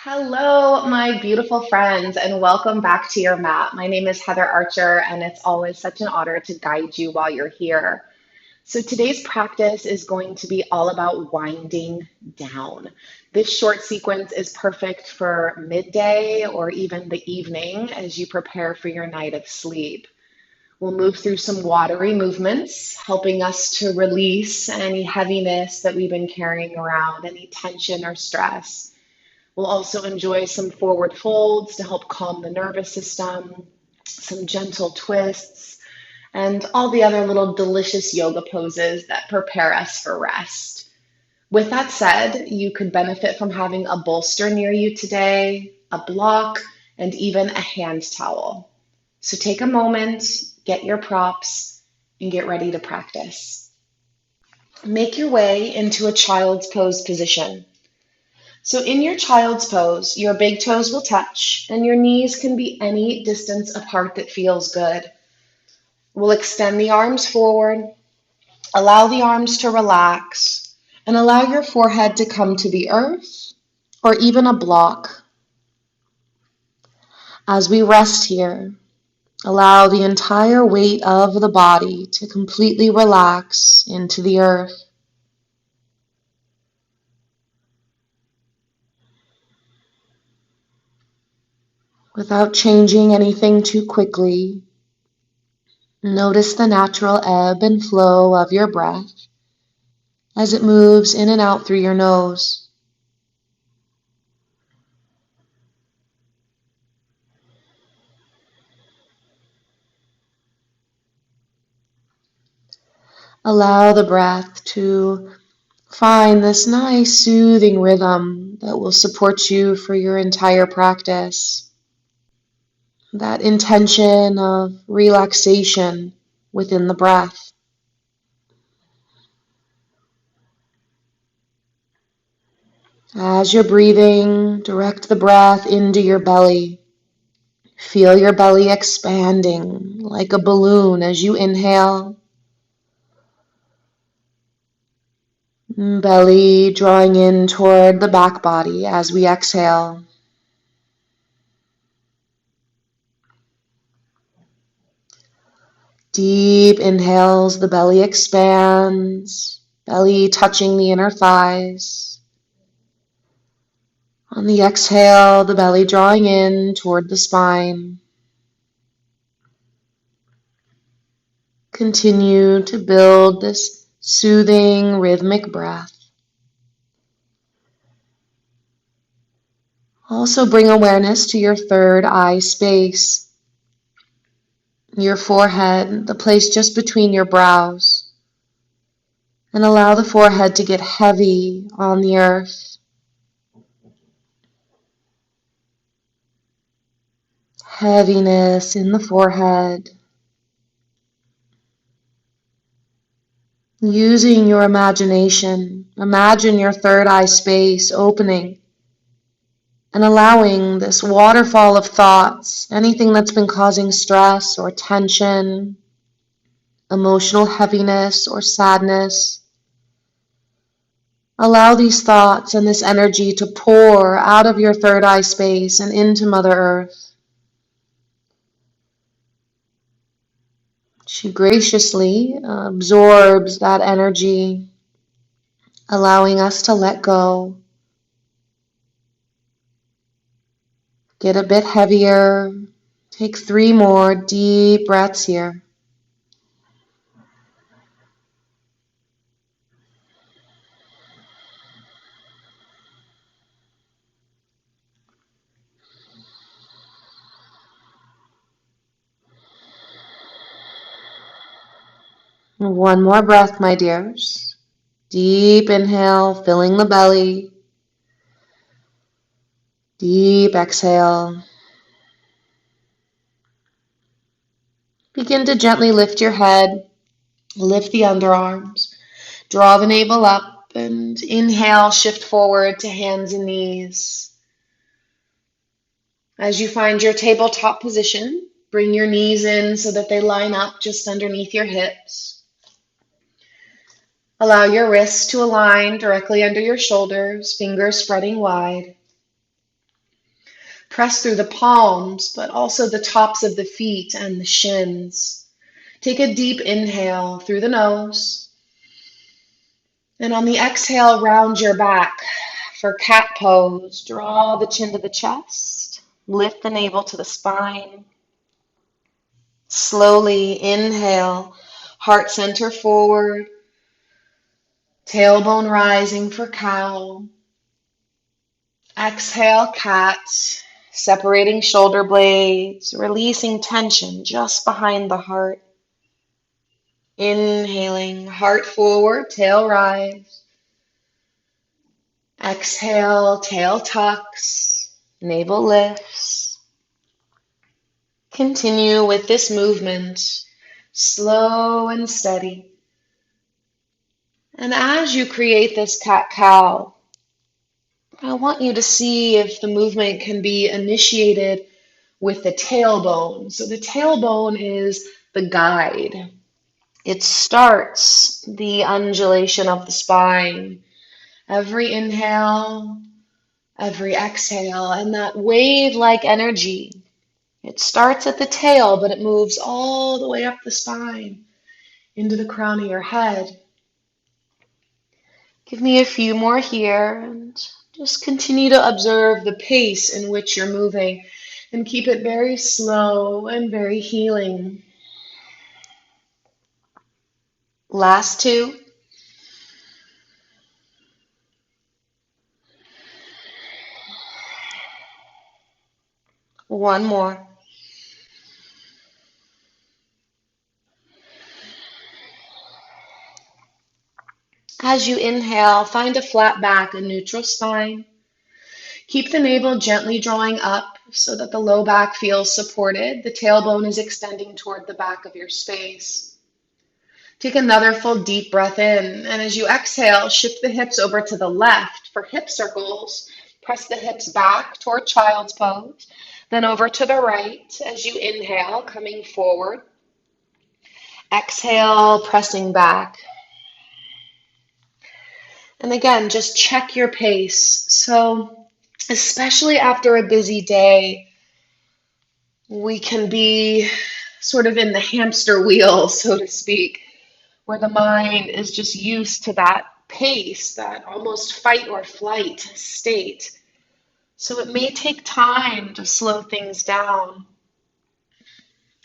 Hello, my beautiful friends, and welcome back to your mat. My name is Heather Archer, and it's always such an honor to guide you while you're here. So, today's practice is going to be all about winding down. This short sequence is perfect for midday or even the evening as you prepare for your night of sleep. We'll move through some watery movements, helping us to release any heaviness that we've been carrying around, any tension or stress. We'll also enjoy some forward folds to help calm the nervous system, some gentle twists, and all the other little delicious yoga poses that prepare us for rest. With that said, you could benefit from having a bolster near you today, a block, and even a hand towel. So take a moment, get your props, and get ready to practice. Make your way into a child's pose position. So in your child's pose, your big toes will touch and your knees can be any distance apart that feels good. We'll extend the arms forward, allow the arms to relax, and allow your forehead to come to the earth or even a block. As we rest here, allow the entire weight of the body to completely relax into the earth. Without changing anything too quickly, notice the natural ebb and flow of your breath as it moves in and out through your nose. Allow the breath to find this nice soothing rhythm that will support you for your entire practice. That intention of relaxation within the breath. As you're breathing, direct the breath into your belly. Feel your belly expanding like a balloon as you inhale. Belly drawing in toward the back body as we exhale. Deep inhales, the belly expands, belly touching the inner thighs. On the exhale, the belly drawing in toward the spine. Continue to build this soothing, rhythmic breath. Also bring awareness to your third eye space, your forehead, the place just between your brows, and allow the forehead to get heavy on the earth. Heaviness in the forehead. Using your imagination, imagine your third eye space opening and allowing this waterfall of thoughts, anything that's been causing stress or tension, emotional heaviness or sadness. Allow these thoughts and this energy to pour out of your third eye space and into Mother Earth. She graciously absorbs that energy, allowing us to let go. Get a bit heavier. Take 3 more deep breaths here. One more breath, my dears. Deep inhale, filling the belly. Deep exhale. Begin to gently lift your head, lift the underarms, draw the navel up, and inhale, shift forward to hands and knees. As you find your tabletop position, bring your knees in so that they line up just underneath your hips. Allow your wrists to align directly under your shoulders, fingers spreading wide. Press through the palms, but also the tops of the feet and the shins. Take a deep inhale through the nose. And on the exhale, round your back for cat pose. Draw the chin to the chest. Lift the navel to the spine. Slowly inhale, heart center forward. Tailbone rising for cow. Exhale, cat. Separating shoulder blades, releasing tension just behind the heart. Inhaling, heart forward, tail rise. Exhale, tail tucks, navel lifts. Continue with this movement, slow and steady. And as you create this cat-cow, I want you to see if the movement can be initiated with the tailbone. So the tailbone is the guide. It starts the undulation of the spine. Every inhale, every exhale, and that wave-like energy. It starts at the tail, but it moves all the way up the spine into the crown of your head. Give me a few more here and just continue to observe the pace in which you're moving and keep it very slow and very healing. Last two. One more. As you inhale, find a flat back, a neutral spine. Keep the navel gently drawing up so that the low back feels supported. The tailbone is extending toward the back of your space. Take another full deep breath in, and as you exhale, shift the hips over to the left for hip circles. Press the hips back toward child's pose, then over to the right as you inhale, coming forward. Exhale, pressing back. And again, just check your pace. So, especially after a busy day, we can be sort of in the hamster wheel, so to speak, where the mind is just used to that pace, that almost fight or flight state. So it may take time to slow things down.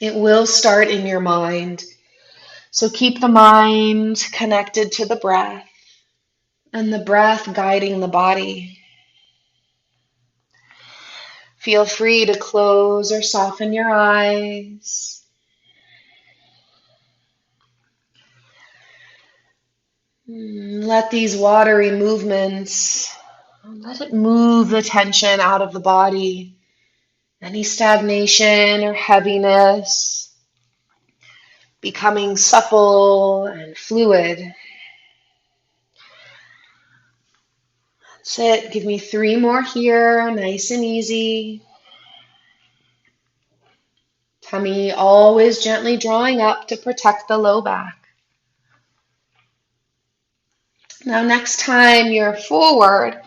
It will start in your mind. So keep the mind connected to the breath and the breath guiding the body. Feel free to close or soften your eyes. Let these watery movements, let it move the tension out of the body. Any stagnation or heaviness, becoming supple and fluid. That's it. Give me 3 more here, nice and easy. Tummy always gently drawing up to protect the low back. Now, next time you're forward,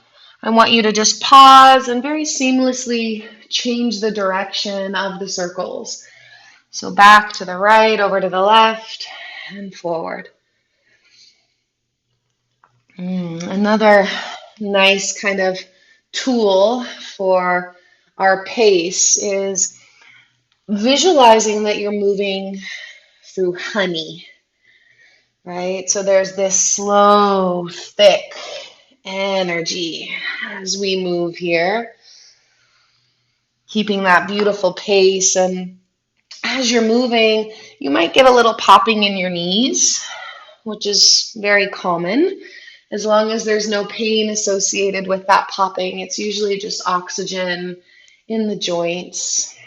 I want you to just pause and very seamlessly change the direction of the circles. So back to the right, over to the left, and forward. Another nice kind of tool for our pace is visualizing that you're moving through honey, right? So there's this slow, thick energy as we move here, keeping that beautiful pace. And as you're moving, you might get a little popping in your knees, which is very common. As long as there's no pain associated with that popping, it's usually just oxygen in the joints.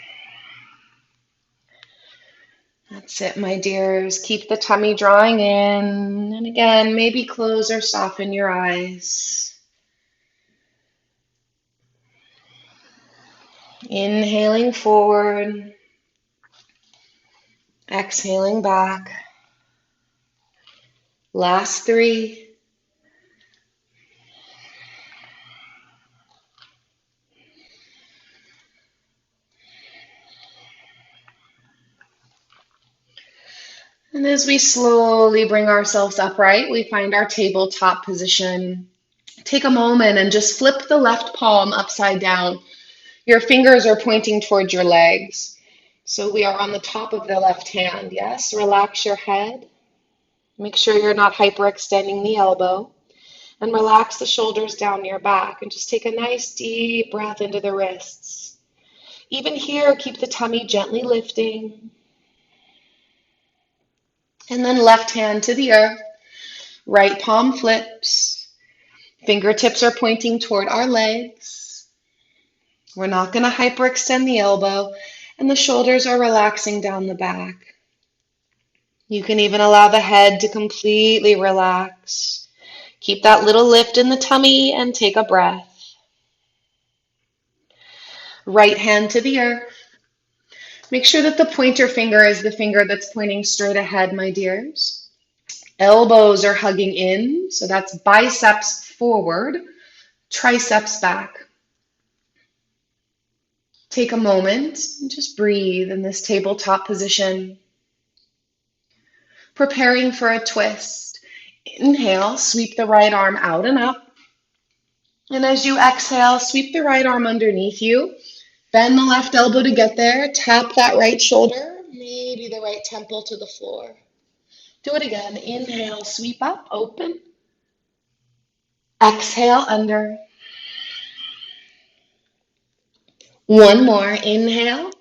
That's it, my dears. Keep the tummy drawing in. And again, maybe close or soften your eyes. Inhaling forward. Exhaling back. Last 3. And as we slowly bring ourselves upright, we find our tabletop position. Take a moment and just flip the left palm upside down. Your fingers are pointing towards your legs. So we are on the top of the left hand. Yes, relax your head. Make sure you're not hyperextending the elbow. And relax the shoulders down your back. And just take a nice deep breath into the wrists. Even here, keep the tummy gently lifting. And then left hand to the earth. Right palm flips. Fingertips are pointing toward our legs. We're not going to hyperextend the elbow. And the shoulders are relaxing down the back. You can even allow the head to completely relax. Keep that little lift in the tummy and take a breath. Right hand to the earth. Make sure that the pointer finger is the finger that's pointing straight ahead, my dears. Elbows are hugging in, so that's biceps forward, triceps back. Take a moment and just breathe in this tabletop position. Preparing for a twist. Inhale, sweep the right arm out and up. And as you exhale, sweep the right arm underneath you. Bend the left elbow to get there. Tap that right shoulder, maybe the right temple to the floor. Do it again. Inhale, sweep up, open. Exhale, under. One more. Inhale.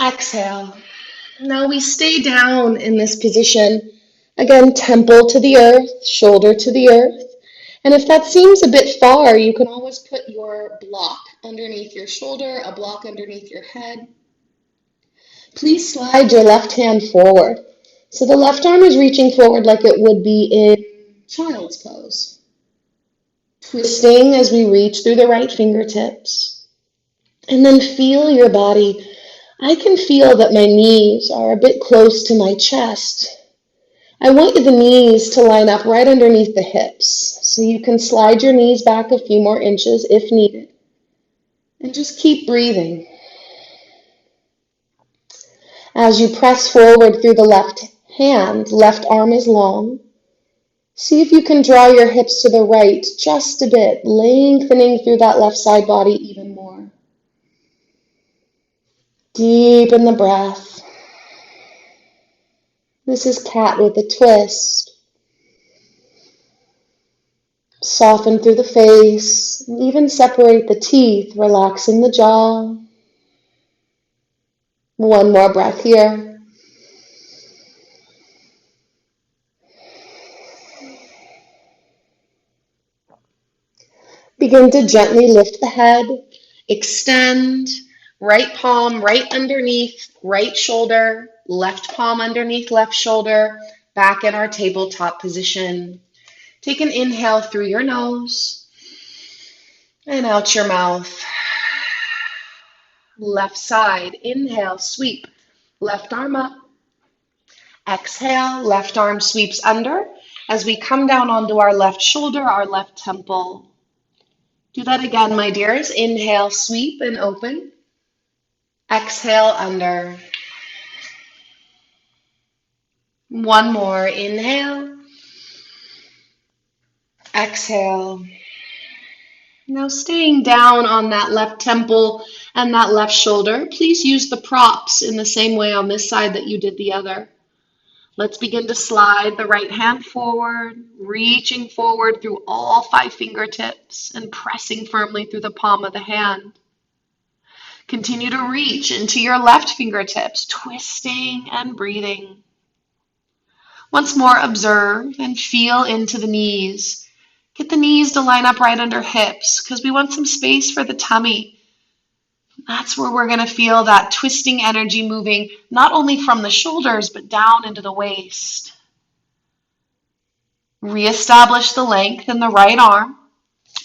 Exhale. Now we stay down in this position. Again, temple to the earth, shoulder to the earth. And if that seems a bit far, you can always put your block underneath your shoulder, a block underneath your head. Please slide your left hand forward. So the left arm is reaching forward like it would be in child's pose. Twisting as we reach through the right fingertips. And then feel your body. I can feel that my knees are a bit close to my chest. I want the knees to line up right underneath the hips. So you can slide your knees back a few more inches if needed. And just keep breathing. As you press forward through the left hand, left arm is long. See if you can draw your hips to the right just a bit, lengthening through that left side body even more. Deepen the breath. This is cat with a twist. Soften through the face, and even separate the teeth, relaxing the jaw. One more breath here. Begin to gently lift the head, extend, right palm right underneath right shoulder, left palm underneath left shoulder, back in our tabletop position. Take an inhale through your nose and out your mouth. Left side, inhale, sweep, left arm up. Exhale, left arm sweeps under as we come down onto our left shoulder, our left temple. Do that again, my dears. Inhale, sweep and open. Exhale, under. One more. Inhale. Exhale. Now staying down on that left temple and that left shoulder, please use the props in the same way on this side that you did the other. Let's begin to slide the right hand forward, reaching forward through all 5 fingertips and pressing firmly through the palm of the hand. Continue to reach into your left fingertips, twisting and breathing. Once more, observe and feel into the knees. Get the knees to line up right under hips because we want some space for the tummy. That's where we're going to feel that twisting energy moving not only from the shoulders but down into the waist. Reestablish the length in the right arm.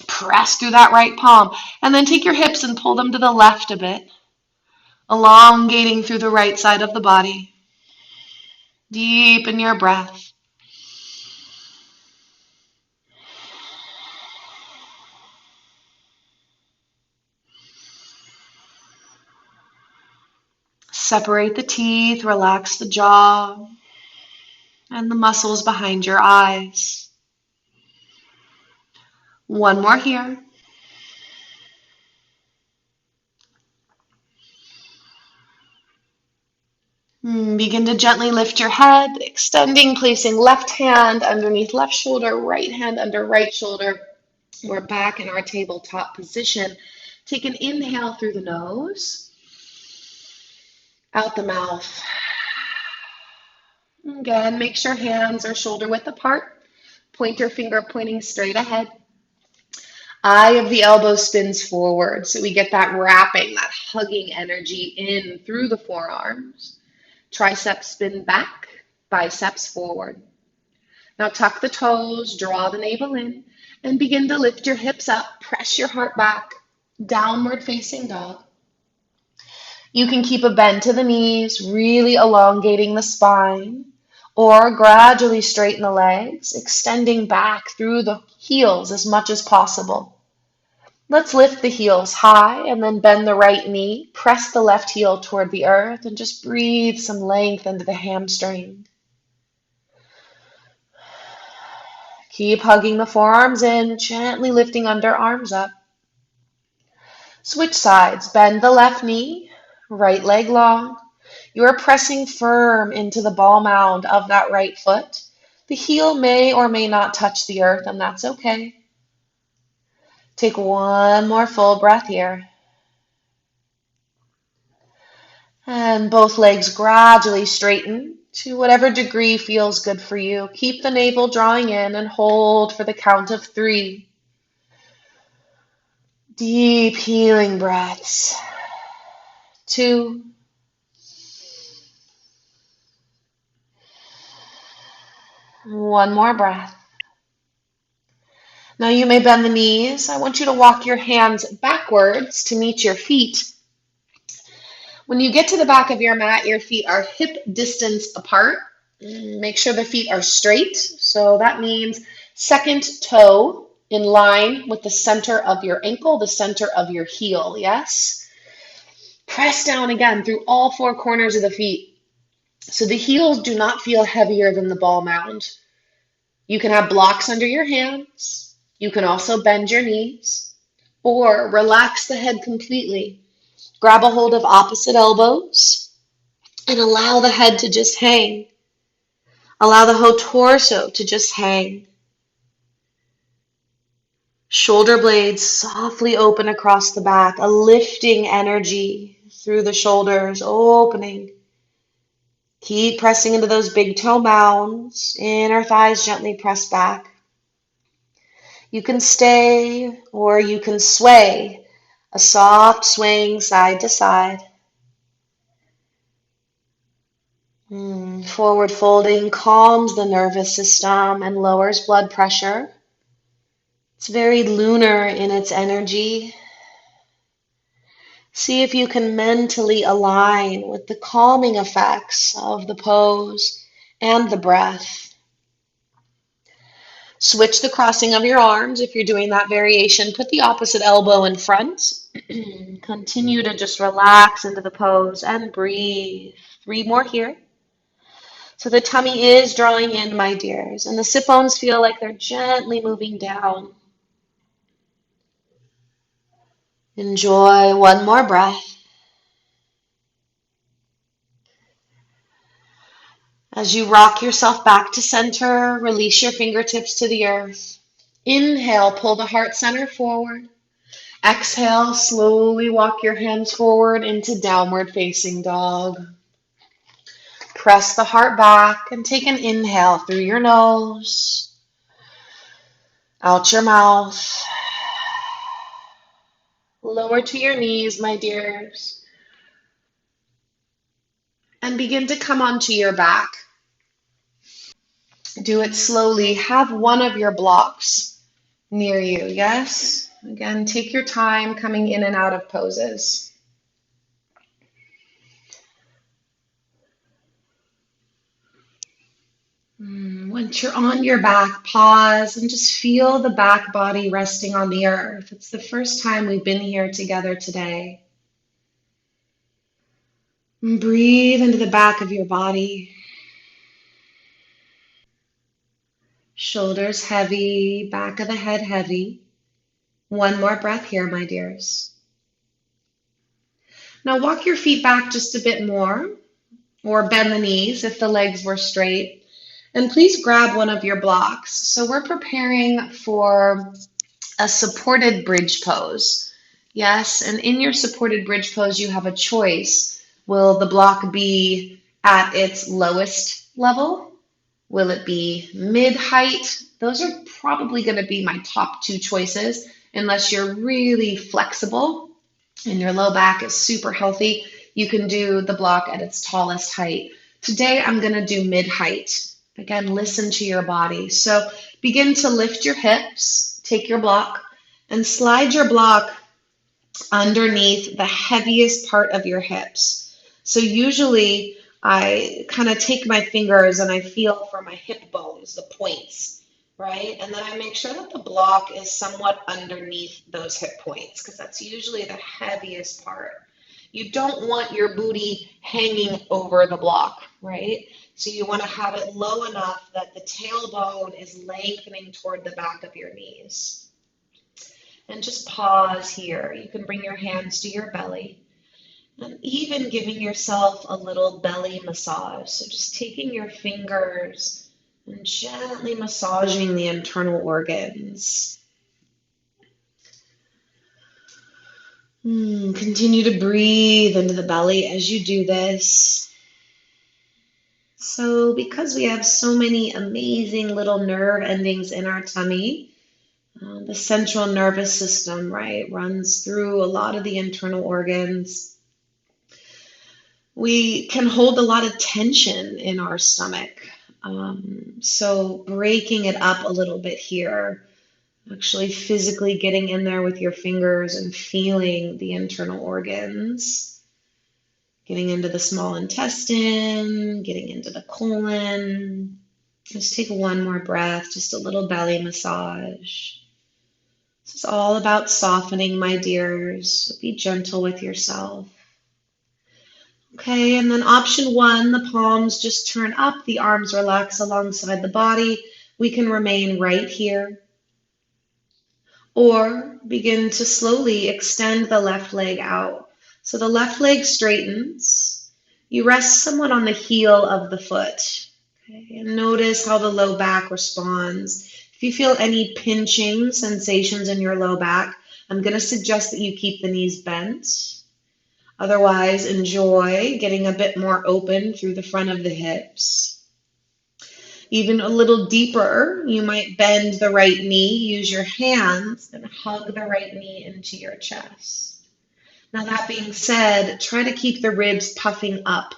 Press through that right palm and then take your hips and pull them to the left a bit. Elongating through the right side of the body. Deepen your breath. Separate the teeth, relax the jaw and the muscles behind your eyes. One more here. Begin to gently lift your head, extending, placing left hand underneath left shoulder, right hand under right shoulder. We're back in our tabletop position. Take an inhale through the nose, out the mouth. Again, make sure hands are shoulder width apart. Pointer finger pointing straight ahead. Eye of the elbow spins forward, so we get that wrapping, that hugging energy in through the forearms. Triceps spin back, biceps forward. Now tuck the toes, draw the navel in, and begin to lift your hips up. Press your heart back, downward facing dog. You can keep a bend to the knees, really elongating the spine, or gradually straighten the legs, extending back through the heels as much as possible. Let's lift the heels high and then bend the right knee. Press the left heel toward the earth and just breathe some length into the hamstring. Keep hugging the forearms in, gently lifting underarms up. Switch sides. Bend the left knee, right leg long. You are pressing firm into the ball mound of that right foot. The heel may or may not touch the earth, and that's okay. Take one more full breath here. And both legs gradually straighten to whatever degree feels good for you. Keep the navel drawing in and hold for the count of 3. Deep healing breaths. 2. 1 more breath. Now you may bend the knees. I want you to walk your hands backwards to meet your feet. When you get to the back of your mat, your feet are hip distance apart. Make sure the feet are straight. So that means second toe in line with the center of your ankle, the center of your heel, yes? Press down again through all 4 corners of the feet. So the heels do not feel heavier than the ball mound. You can have blocks under your hands. You can also bend your knees or relax the head completely. Grab a hold of opposite elbows and allow the head to just hang. Allow the whole torso to just hang. Shoulder blades softly open across the back, a lifting energy through the shoulders, opening. Keep pressing into those big toe mounds. Inner thighs gently press back. You can stay or you can sway. A soft swing side to side. Forward folding calms the nervous system and lowers blood pressure. It's very lunar in its energy. See if you can mentally align with the calming effects of the pose and the breath. Switch the crossing of your arms. If you're doing that variation, put the opposite elbow in front. Continue to just relax into the pose and breathe. 3 more here. So the tummy is drawing in, my dears, and the sit bones feel like they're gently moving down. Enjoy 1 more breath. As you rock yourself back to center, release your fingertips to the earth. Inhale, pull the heart center forward. Exhale, slowly walk your hands forward into downward facing dog. Press the heart back and take an inhale through your nose, out your mouth. Lower to your knees, my dears. And begin to come onto your back. Do it slowly. Have one of your blocks near you, yes? Again, take your time coming in and out of poses. Once you're on your back, pause and just feel the back body resting on the earth. It's the first time we've been here together today. And breathe into the back of your body. Shoulders heavy, back of the head heavy. One more breath here, my dears. Now walk your feet back just a bit more, or bend the knees if the legs were straight. And please grab one of your blocks. So we're preparing for a supported bridge pose. Yes, and in your supported bridge pose, you have a choice. Will the block be at its lowest level? Will it be mid-height? Those are probably going to be my top two choices, unless you're really flexible and your low back is super healthy. You can do the block at its tallest height. Today, I'm going to do mid-height. Again, listen to your body. So begin to lift your hips, take your block, and slide your block underneath the heaviest part of your hips. So usually I kind of take my fingers and I feel for my hip bones, the points, right? And then I make sure that the block is somewhat underneath those hip points because that's usually the heaviest part. You don't want your booty hanging over the block, right? So you want to have it low enough that the tailbone is lengthening toward the back of your knees. And just pause here. You can bring your hands to your belly and even giving yourself a little belly massage. So just taking your fingers and gently massaging the internal organs. Continue to breathe into the belly as you do this. So because we have so many amazing little nerve endings in our tummy, the central nervous system, right, runs through a lot of the internal organs. We can hold a lot of tension in our stomach. So breaking it up a little bit here, actually physically getting in there with your fingers and feeling the internal organs, getting into the small intestine, getting into the colon. Just take one more breath, just a little belly massage. This is all about softening, my dears. So be gentle with yourself. Okay, and then option one, the palms just turn up, the arms relax alongside the body. We can remain right here. Or begin to slowly extend the left leg out. So the left leg straightens. You rest somewhat on the heel of the foot. Okay, and notice how the low back responds. If you feel any pinching sensations in your low back, I'm going to suggest that you keep the knees bent. Otherwise, enjoy getting a bit more open through the front of the hips. Even a little deeper, you might bend the right knee, use your hands, and hug the right knee into your chest. Now, that being said, try to keep the ribs puffing up.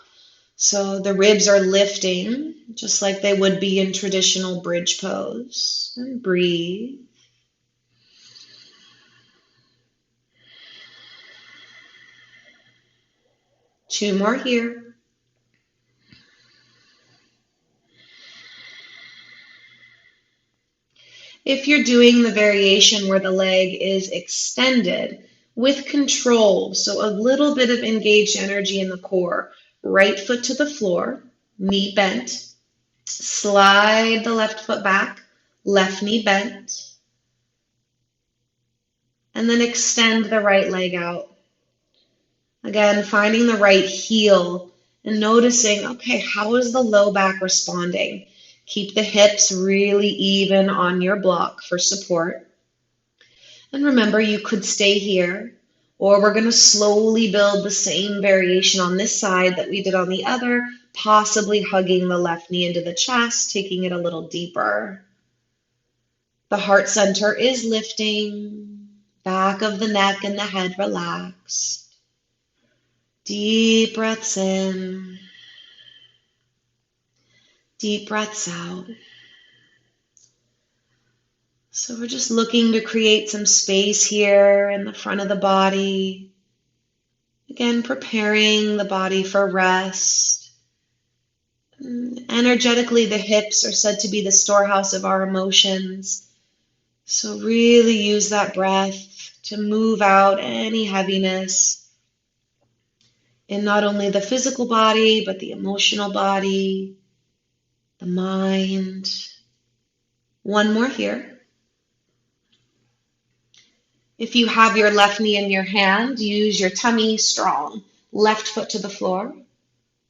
So the ribs are lifting, just like they would be in traditional bridge pose. And breathe. Two more here. If you're doing the variation where the leg is extended with control, so a little bit of engaged energy in the core, right foot to the floor, knee bent, slide the left foot back, left knee bent, and then extend the right leg out. Again, finding the right heel and noticing, okay, how is the low back responding? Keep the hips really even on your block for support. And remember, you could stay here, or we're going to slowly build the same variation on this side that we did on the other, possibly hugging the left knee into the chest, taking it a little deeper. The heart center is lifting, back of the neck and the head relaxed. Deep breaths in, deep breaths out. So we're just looking to create some space here in the front of the body. Again, preparing the body for rest. Energetically, the hips are said to be the storehouse of our emotions. So really use that breath to move out any heaviness. in not only the physical body, but the emotional body, the mind. One more here. If you have your left knee in your hand, use your tummy strong. Left foot to the floor.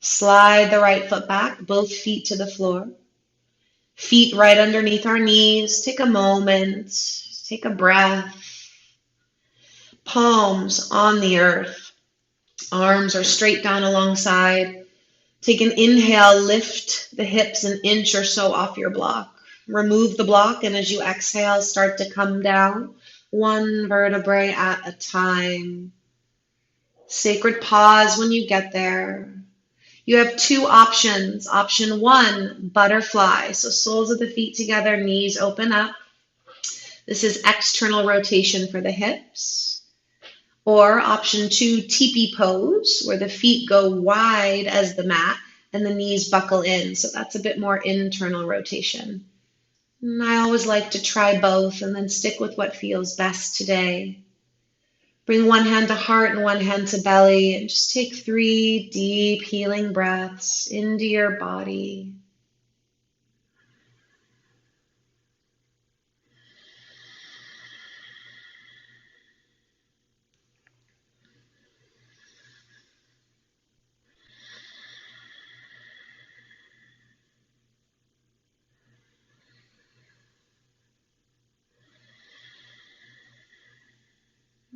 Slide the right foot back, both feet to the floor. Feet right underneath our knees. Take a moment. Take a breath. Palms on the earth. Arms are straight down alongside. Take an inhale, lift the hips an inch or so off your block. Remove the block, and as you exhale, start to come down, one vertebrae at a time. Sacred pause when you get there. You have two options. Option one, butterfly. So soles of the feet together, knees open up. This is external rotation for the hips. Or option two, teepee pose, where the feet go wide as the mat and the knees buckle in. So that's a bit more internal rotation. And I always like to try both and then stick with what feels best today. Bring one hand to heart and one hand to belly, and just take 3 deep healing breaths into your body.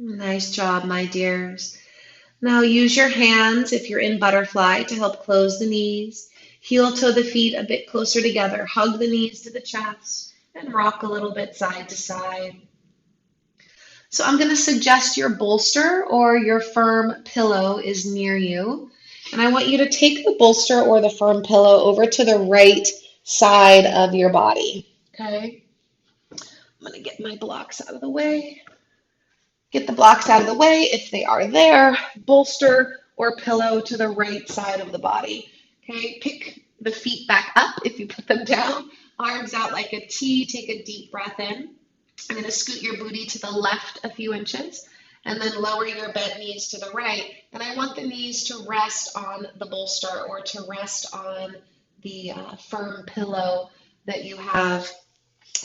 Nice job, my dears. Now use your hands, if you're in butterfly, to help close the knees. Heel toe the feet a bit closer together. Hug the knees to the chest and rock a little bit side to side. So I'm going to suggest your bolster or your firm pillow is near you. And I want you to take the bolster or the firm pillow over to the right side of your body. Okay? I'm going to get my blocks out of the way. Get the blocks out of the way if they are there. Bolster or pillow to the right side of the body. Okay, pick the feet back up if you put them down. Arms out like a T. Take a deep breath in. I'm going to scoot your booty to the left a few inches and then lower your bent knees to the right. And I want the knees to rest on the bolster or to rest on the firm pillow that you have.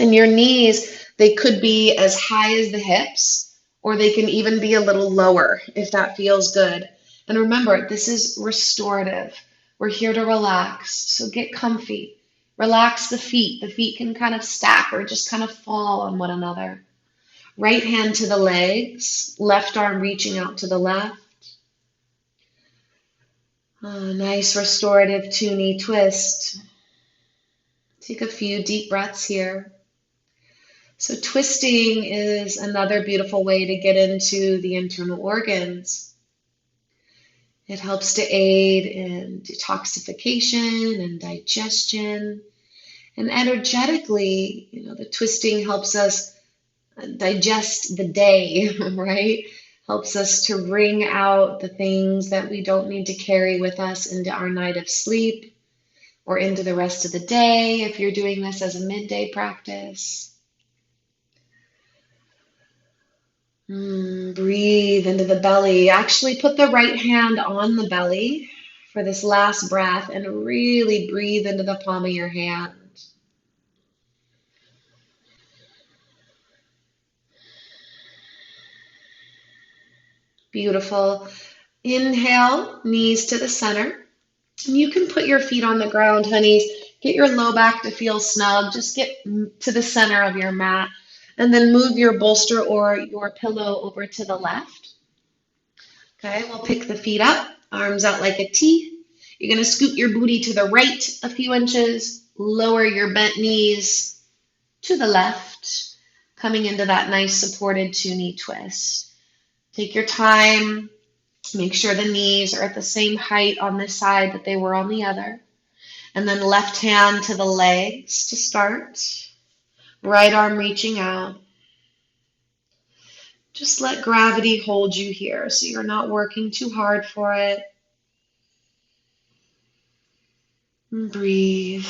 And your knees, they could be as high as the hips, or they can even be a little lower if that feels good. And remember, this is restorative. We're here to relax, so get comfy. Relax the feet. The feet can kind of stack or just kind of fall on one another. Right hand to the legs, left arm reaching out to the left. Nice restorative 2-knee twist. Take a few deep breaths here. So twisting is another beautiful way to get into the internal organs. It helps to aid in detoxification and digestion. And energetically, the twisting helps us digest the day, right? Helps us to wring out the things that we don't need to carry with us into our night of sleep or into the rest of the day if you're doing this as a midday practice. Breathe into the belly. Actually, put the right hand on the belly for this last breath and really breathe into the palm of your hand. Beautiful. Inhale, knees to the center. And you can put your feet on the ground, honeys. Get your low back to feel snug. Just get to the center of your mat. And then move your bolster or your pillow over to the left. Okay, we'll pick the feet up, arms out like a T. You're going to scoot your booty to the right a few inches, lower your bent knees to the left, coming into that nice supported 2-knee twist. Take your time. Make sure the knees are at the same height on this side that they were on the other. And then left hand to the legs to start. Right arm reaching out. Just let gravity hold you here so you're not working too hard for it. And breathe.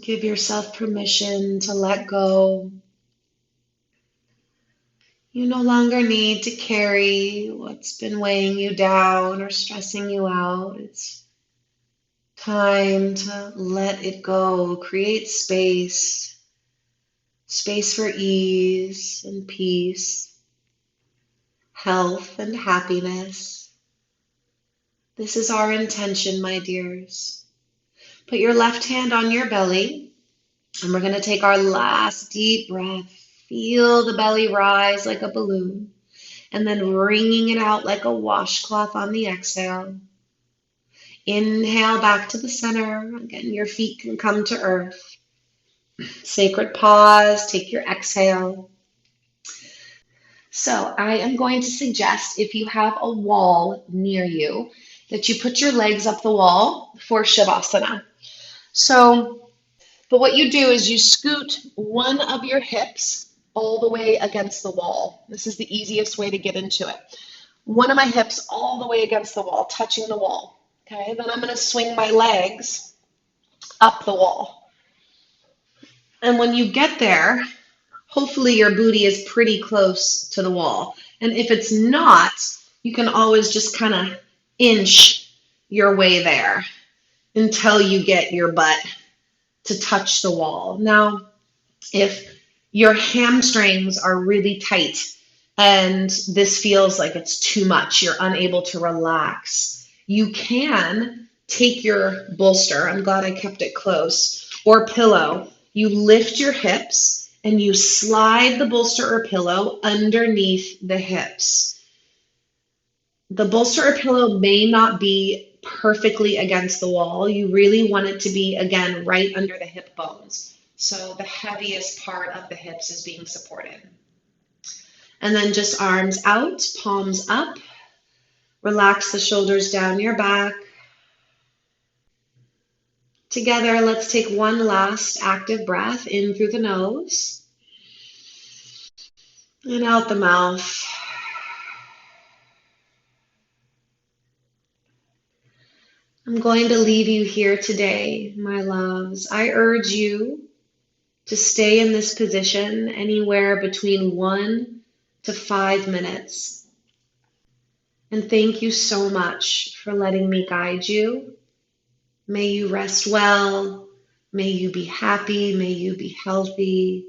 Give yourself permission to let go. You no longer need to carry what's been weighing you down or stressing you out. It's time to let it go. Create space, space for ease and peace, health and happiness. This is our intention, my dears. Put your left hand on your belly, and we're going to take our last deep breath. Feel the belly rise like a balloon, and then wringing it out like a washcloth on the exhale. Inhale back to the center. Again, your feet can come to earth. Sacred pause. Take your exhale. So I am going to suggest if you have a wall near you that you put your legs up the wall for Shavasana. But what you do is you scoot one of your hips all the way against the wall. This is the easiest way to get into it. One of my hips all the way against the wall, touching the wall. Okay, then I'm going to swing my legs up the wall. And when you get there, hopefully your booty is pretty close to the wall. And if it's not, you can always just kind of inch your way there until you get your butt to touch the wall. Now, if your hamstrings are really tight and this feels like it's too much, you're unable to relax, you can take your bolster, I'm glad I kept it close, or pillow. You lift your hips and you slide the bolster or pillow underneath the hips. The bolster or pillow may not be perfectly against the wall. You really want it to be, again, right under the hip bones. So the heaviest part of the hips is being supported. And then just arms out, palms up. Relax the shoulders down your back. Together, let's take one last active breath in through the nose and out the mouth. I'm going to leave you here today, my loves. I urge you to stay in this position anywhere between 1 to 5 minutes. And thank you so much for letting me guide you. May you rest well. May you be happy. May you be healthy.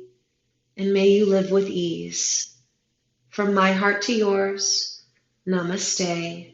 And may you live with ease. From my heart to yours, Namaste.